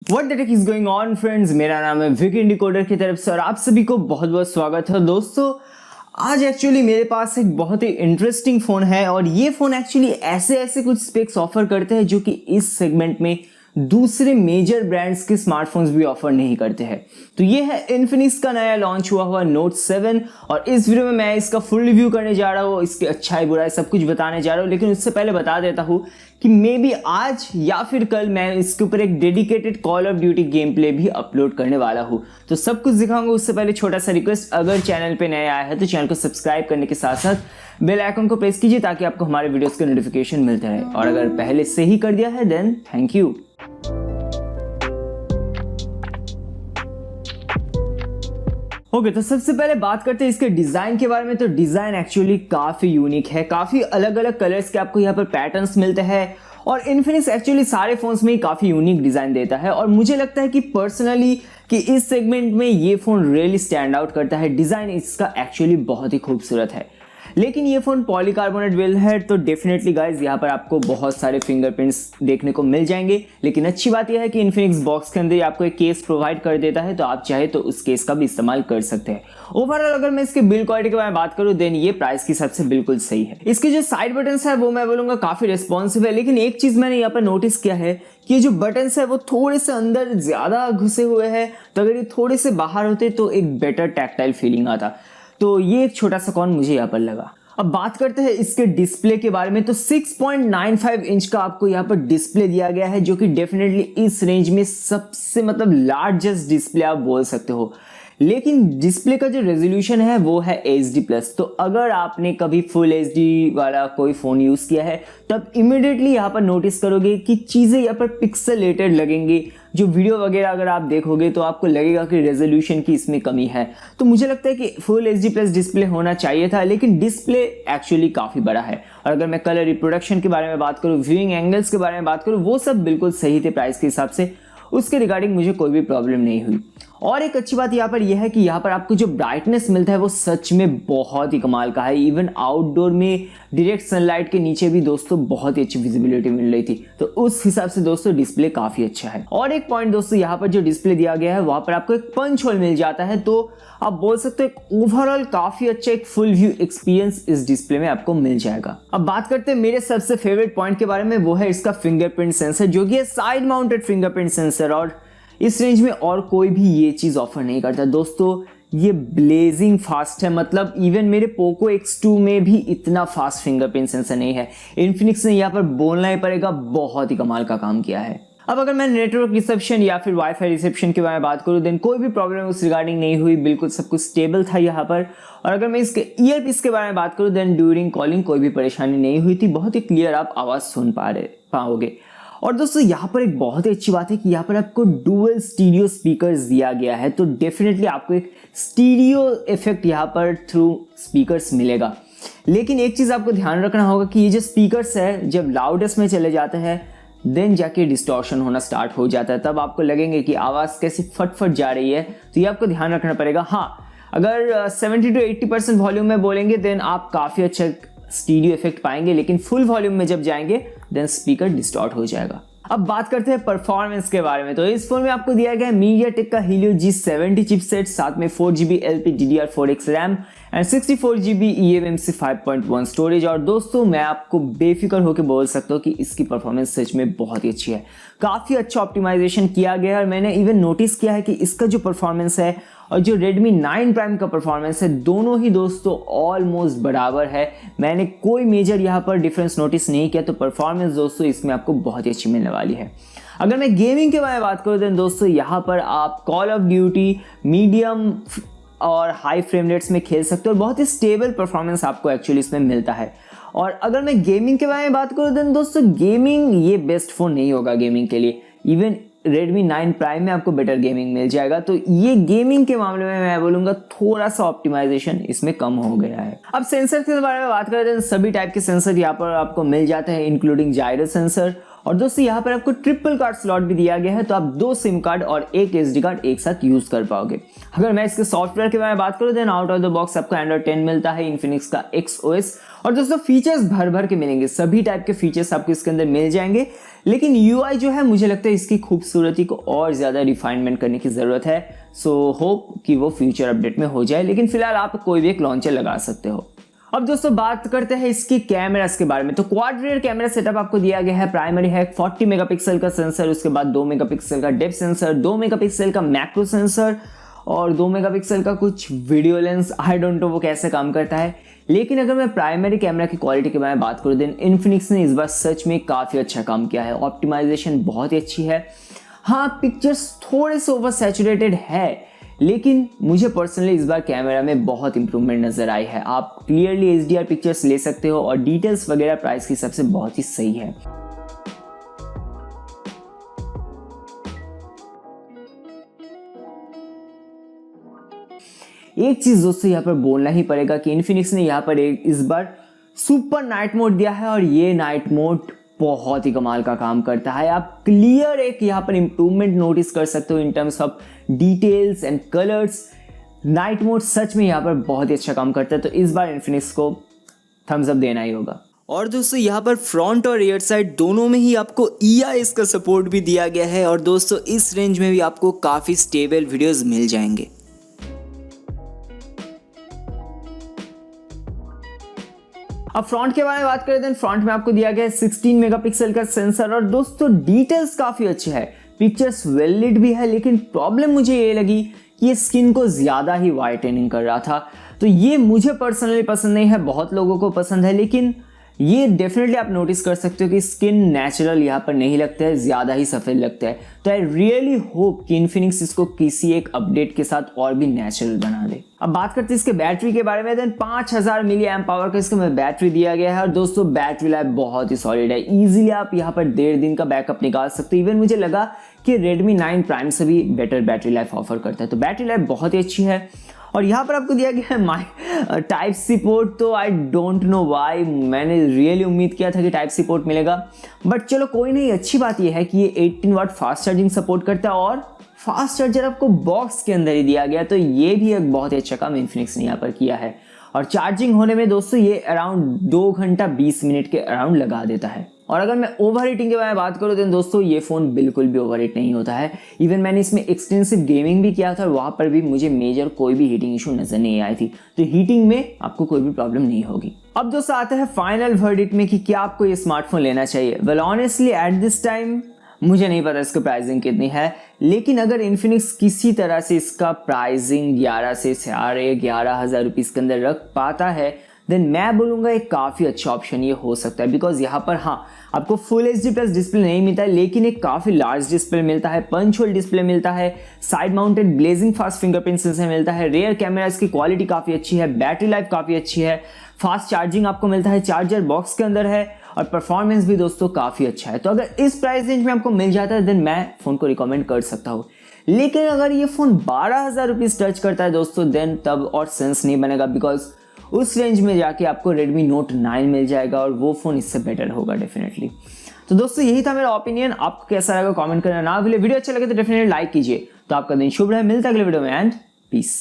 What the heck is going on friends, मेरा नाम है विक इंडिकोडर की तरफ से और आप सभी को बहुत बहुत स्वागत है। दोस्तों आज एक्चुअली मेरे पास एक बहुत ही इंटरेस्टिंग फ़ोन है और ये फ़ोन एक्चुअली ऐसे कुछ स्पेक्स ऑफर करते हैं जो कि इस सेगमेंट में दूसरे मेजर ब्रांड्स के स्मार्टफोन्स भी ऑफर नहीं करते हैं। तो ये है इन्फिनिक्स का नया लॉन्च हुआ नोट 7 और इस वीडियो में मैं इसका फुल रिव्यू करने जा रहा हूँ, इसकी अच्छाई बुराई सब कुछ बताने जा रहा हूँ। लेकिन उससे पहले बता देता हूँ कि मे बी आज या फिर कल मैं इसके ऊपर एक dedicated call of duty game play भी अपलोड करने वाला हूँ, तो सब कुछ दिखाऊंगा। उससे पहले छोटा सा रिक्वेस्ट, अगर चैनल पे नया आया है तो चैनल को सब्सक्राइब करने के साथ साथ बेल आइकन को प्रेस कीजिए ताकि आपको हमारे वीडियोस के नोटिफिकेशन मिलते रहे, और अगर पहले से ही कर दिया है देन थैंक यू। ओके, तो सबसे पहले बात करते हैं इसके डिज़ाइन के बारे में। तो डिज़ाइन एक्चुअली काफ़ी यूनिक है, काफ़ी अलग अलग कलर्स के आपको यहाँ पर पैटर्न्स मिलते हैं और इन्फिनिक्स एक्चुअली सारे फ़ोन्स में ही काफ़ी यूनिक डिज़ाइन देता है और मुझे लगता है कि पर्सनली कि इस सेगमेंट में ये फ़ोन रियली स्टैंड आउट करता है। डिज़ाइन इसका एक्चुअली बहुत ही खूबसूरत है। लेकिन ये फ़ोन पॉलीकार्बोनेट बिल्ड है तो डेफिनेटली गाइज यहाँ पर आपको बहुत सारे फिंगरप्रिंट्स देखने को मिल जाएंगे। लेकिन अच्छी बात यह है कि इन्फिनिक्स बॉक्स के अंदर आपको एक केस प्रोवाइड कर देता है, तो आप चाहे तो उस केस का भी इस्तेमाल कर सकते हैं। ओवरऑल अगर मैं इसके बिल्ड क्वालिटी के बारे में बात करूँ देन ये प्राइस के हिसाब से बिल्कुल सही है। इसके जो साइड बटन्स है वो मैं बोलूँगा काफ़ी रिस्पॉन्सिव है, लेकिन एक चीज़ मैंने यहाँ पर नोटिस किया है कि ये जो बटन्स है वो थोड़े से अंदर ज़्यादा घुसे हुए हैं, तो अगर ये थोड़े से बाहर होते तो एक बेटर टैक्टाइल फीलिंग आता। तो ये एक छोटा सा कॉन मुझे यहाँ पर लगा। अब बात करते हैं इसके डिस्प्ले के बारे में। तो 6.95 इंच का आपको यहाँ पर डिस्प्ले दिया गया है, जो कि डेफिनेटली इस रेंज में सबसे लार्जेस्ट डिस्प्ले आप बोल सकते हो। लेकिन डिस्प्ले का जो रेजोल्यूशन है वो है HD+। तो अगर आपने कभी फुल HD वाला कोई फ़ोन यूज़ किया है तब इमिडिएटली यहाँ पर नोटिस करोगे कि चीज़ें यहाँ पर पिक्सेलेटेड लगेंगी। जो वीडियो वगैरह अगर आप देखोगे तो आपको लगेगा कि रेजोल्यूशन की इसमें कमी है। तो मुझे लगता है कि फुल HD+ डिस्प्ले होना चाहिए था, लेकिन डिस्प्ले एक्चुअली काफ़ी बड़ा है। और अगर मैं कलर रिप्रोडक्शन के बारे में बात करूँ, व्यूइंग एंगल्स के बारे में बात करूँ, वो सब बिल्कुल सही थे प्राइस के हिसाब से, उसके रिगार्डिंग मुझे कोई भी प्रॉब्लम नहीं हुई। और एक अच्छी बात यहाँ पर यह है कि यहाँ पर आपको जो ब्राइटनेस मिलता है वो सच में बहुत ही कमाल का है। इवन आउटडोर में डायरेक्ट सनलाइट के नीचे भी दोस्तों बहुत ही अच्छी विजिबिलिटी मिल रही थी, तो उस हिसाब से दोस्तों डिस्प्ले काफ़ी अच्छा है। और एक पॉइंट दोस्तों, यहाँ पर जो डिस्प्ले दिया गया है वहाँ पर आपको एक पंच होल मिल जाता है, तो आप बोल सकते हो एक ओवरऑल काफ़ी अच्छा एक फुल व्यू एक्सपीरियंस इस डिस्प्ले में आपको मिल जाएगा। अब बात करते हैं मेरे सबसे फेवरेट पॉइंट के बारे में, वो है इसका फिंगरप्रिंट सेंसर, जो कि है साइड माउंटेड फिंगरप्रिंट सेंसर और इस रेंज में और कोई भी ये चीज़ ऑफर नहीं करता। दोस्तों ये ब्लेजिंग फास्ट है, मतलब इवन मेरे पोको X2 में भी इतना फास्ट फिंगरप्रिंट सेंसर नहीं है। इन्फिनिक्स ने यहाँ पर बोलना ही पड़ेगा, बहुत ही कमाल का काम किया है। अब अगर मैं नेटवर्क रिसेप्शन या फिर वाईफाई रिसेप्शन के बारे में बात करूँ देन कोई भी प्रॉब्लम उस रिगार्डिंग नहीं हुई, बिल्कुल सब कुछ स्टेबल था यहाँ पर। और अगर मैं इसके ईयरपीस के बारे में बात करूँ देन ड्यूरिंग कॉलिंग कोई भी परेशानी नहीं हुई थी, बहुत ही क्लियर आप आवाज़ सुन पाओगे। और दोस्तों यहाँ पर एक बहुत ही अच्छी बात है कि यहाँ पर आपको डुअल स्टीरियो स्पीकर्स दिया गया है, तो डेफिनेटली आपको एक स्टीरियो इफेक्ट यहाँ पर थ्रू स्पीकर्स मिलेगा। लेकिन एक चीज़ आपको ध्यान रखना होगा कि ये जो स्पीकर्स है जब लाउडेस्ट में चले जाते हैं देन जाके डिस्टॉर्शन होना स्टार्ट हो जाता है, तब आपको लगेंगे कि आवाज़ कैसी फट जा रही है, तो ये आपको ध्यान रखना पड़ेगा। हाँ, अगर 70 to 80% वॉल्यूम में बोलेंगे देन आप काफ़ी अच्छा स्टीरियो इफेक्ट पाएंगे, लेकिन फुल वॉल्यूम में जब जाएंगे देन स्पीकर डिस्टॉर्ट हो जाएगा। अब बात करते हैं परफॉर्मेंस के बारे में। तो इस फोन में आपको दिया गया है MediaTek का Helio G70 चिपसेट, साथ में 4GB LPDDR4X RAM and 64GB eMMC 5.1 storage. और दोस्तों मैं आपको बेफिक्र होकर बोल सकता हूँ कि इसकी परफॉर्मेंस सच में बहुत ही अच्छी है, काफ़ी अच्छा ऑप्टिमाइजेशन किया गया है। और मैंने इवन नोटिस किया है कि इसका जो परफॉर्मेंस है और जो Redmi 9 Prime का परफॉर्मेंस है दोनों ही दोस्तों ऑलमोस्ट बराबर है। मैंने कोई मेजर यहाँ पर डिफरेंस नोटिस नहीं किया, तो परफॉर्मेंस दोस्तों इसमें आपको बहुत ही अच्छी मिलने वाली है। अगर मैं गेमिंग के बारे में बात करूँ तो दोस्तों यहाँ पर आप कॉल ऑफ ड्यूटी मीडियम और हाई फ्रेम रेट्स में खेल सकते हो और बहुत ही स्टेबल परफॉर्मेंस आपको एक्चुअली इसमें मिलता है। और अगर मैं गेमिंग के बारे में बात करूँ तो दोस्तों गेमिंग ये बेस्ट फ़ोन नहीं होगा गेमिंग के लिए, इवन Redmi 9 Prime में आपको बेटर गेमिंग मिल जाएगा। तो ये गेमिंग के मामले में मैं बोलूँगा थोड़ा सा ऑप्टिमाइजेशन इसमें कम हो गया है। अब सेंसर के बारे में बात करें तो सभी टाइप के सेंसर यहाँ पर आपको मिल जाते हैं, इंक्लूडिंग जायरो सेंसर और दोस्तों यहाँ पर आपको ट्रिपल कार्ड स्लॉट भी दिया गया है, तो आप 2 सिम कार्ड और 1 SD कार्ड एक साथ यूज कर पाओगे। अगर मैं इसके सॉफ्टवेयर के बारे में बात करूँ then out of the box आपको Android 10 मिलता है, Infinix का XOS, और दोस्तों फीचर्स भर भर के मिलेंगे, सभी टाइप के फीचर्स आपको इसके अंदर मिल जाएंगे। लेकिन UI जो है मुझे लगता है इसकी खूबसूरती को और ज़्यादा रिफाइनमेंट करने की ज़रूरत है। सो होप कि वो फ्यूचर अपडेट में हो जाए, लेकिन फिलहाल आप कोई भी एक लॉन्चर लगा सकते हो। अब दोस्तों बात करते हैं इसकी कैमरास के बारे में। तो क्वाड रियर कैमरा सेटअप आपको दिया गया है। प्राइमरी है 40 मेगापिक्सल का सेंसर, उसके बाद 2 मेगापिक्सल का डेप्थ सेंसर, 2 मेगापिक्सल का मैक्रो सेंसर और 2 मेगापिक्सल का कुछ video lens. I don't know वो कैसे काम करता है, लेकिन अगर मैं प्राइमरी कैमरा की क्वालिटी के बारे में बात करूँ देन इन्फिनिक्स ने इस बार सच में काफ़ी अच्छा काम किया है। ऑप्टिमाइजेशन बहुत ही अच्छी है। हाँ, पिक्चर्स थोड़े से ओवर सैचुरेटेड है, लेकिन मुझे पर्सनली इस बार कैमरा में बहुत इंप्रूवमेंट नज़र आई है। आप क्लियरली HDR पिक्चर्स ले सकते हो और डिटेल्स वगैरह प्राइस के हिसाब से बहुत ही सही है। एक चीज़ दोस्तों यहाँ पर बोलना ही पड़ेगा कि इन्फिनिक्स ने यहाँ पर इस बार सुपर नाइट मोड दिया है और ये नाइट मोड बहुत ही कमाल का काम करता है। आप क्लियर एक यहाँ पर इंप्रूवमेंट नोटिस कर सकते हो in terms of details and colours. Night mode सच में यहाँ पर बहुत ही अच्छा काम करता है, तो इस बार इन्फिनिक्स को थम्स अप देना ही होगा। और दोस्तों यहाँ पर फ्रंट और रियर साइड दोनों में ही आपको EIS का सपोर्ट भी दिया गया है, और दोस्तों इस रेंज में भी आपको काफ़ी स्टेबल वीडियोज़ मिल जाएंगे। अब फ्रंट के बारे में बात करें तो फ्रंट में आपको दिया गया है 16 मेगापिक्सल का सेंसर, और दोस्तों डिटेल्स काफ़ी अच्छे है, पिक्चर्स वेल लिट भी है। लेकिन प्रॉब्लम मुझे ये लगी कि ये स्किन को ज़्यादा ही वाइटनिंग कर रहा था, तो ये मुझे पर्सनली पसंद नहीं है, बहुत लोगों को पसंद है। लेकिन ये डेफिनेटली आप नोटिस कर सकते हो कि स्किन नेचुरल यहाँ पर नहीं लगता है, ज़्यादा ही सफ़ेद लगता है। तो आई रियली होप कि इन्फिनिक्स इसको किसी एक अपडेट के साथ और भी नेचुरल बना दे। अब बात करते हैं इसके बैटरी के बारे में। देन 5000 मिली एम्प पावर का इसका बैटरी दिया गया है, और दोस्तों बैटरी लाइफ बहुत ही सॉलिड है। ईजिली आप यहाँ पर 1.5 दिन का बैकअप निकाल सकते हो। इवन मुझे लगा कि Redmi 9 Prime से भी बेटर बैटरी लाइफ ऑफर करता है, तो बैटरी लाइफ बहुत ही अच्छी है। और यहाँ पर आपको दिया गया है टाइप सी पोर्ट, तो आई डोंट नो वाई, मैंने रियली उम्मीद किया था कि टाइप सी पोर्ट मिलेगा, बट चलो कोई नहीं। अच्छी बात यह है कि ये 18 वाट फास्ट चार्जिंग सपोर्ट करता है, और फास्ट चार्जर आपको बॉक्स के अंदर ही दिया गया, तो ये भी एक बहुत ही अच्छा काम इन्फिनिक्स ने यहाँ पर किया है। और चार्जिंग होने में दोस्तों ये अराउंड 2 घंटा 20 मिनट के अराउंड लगा देता है। और अगर मैं ओवर हीटिंग के बारे में बात करूँ तो दोस्तों ये फ़ोन बिल्कुल भी ओवर हीट नहीं होता है। इवन मैंने इसमें एक्सटेंसिव गेमिंग भी किया था, और वहाँ पर भी मुझे मेजर कोई भी हीटिंग इशू नज़र नहीं आई थी, तो हीटिंग में आपको कोई भी प्रॉब्लम नहीं होगी। अब दोस्तों आते हैं फाइनल वर्डिक्ट में कि क्या आपको ये स्मार्टफोन लेना चाहिए। Well honestly at this time मुझे नहीं पता इसका प्राइसिंग कितनी है, लेकिन अगर इन्फिनिक्स किसी तरह से इसका प्राइसिंग 11 से 11,500 रुपीज़ के अंदर रख पाता है देन मैं बोलूँगा एक काफ़ी अच्छा ऑप्शन ये हो सकता है। बिकॉज यहाँ पर हाँ आपको फुल HD+ डिस्प्ले नहीं मिलता है, लेकिन एक काफ़ी लार्ज डिस्प्ले मिलता है, पंच होल डिस्प्ले मिलता है, side mounted blazing fast fingerprint sensor मिलता है, रेयर कैमरा की क्वालिटी काफ़ी अच्छी है, बैटरी लाइफ काफ़ी अच्छी है, फास्ट चार्जिंग आपको मिलता है, चार्जर बॉक्स के अंदर है, और परफॉर्मेंस भी दोस्तों काफ़ी अच्छा है। तो अगर इस प्राइस रेंज में आपको मिल जाता है देन मैं फ़ोन को रिकमेंड कर सकता हूँ। लेकिन अगर ये फ़ोन 12,000 रुपीज़ टच करता है दोस्तों देन तब और सेंस नहीं बनेगा, बिकॉज उस रेंज में जाके आपको Redmi Note 9 मिल जाएगा, और वो फ़ोन इससे बेटर होगा डेफिनेटली। तो दोस्तों यही था मेरा ओपिनियन, आपको कैसा लगा कमेंट करना ना भूलिए। वीडियो अच्छा लगे तो डेफिनेटली लाइक कीजिए। तो आपका दिन शुभ रहे, मिलता है अगले वीडियो में, एंड पीस।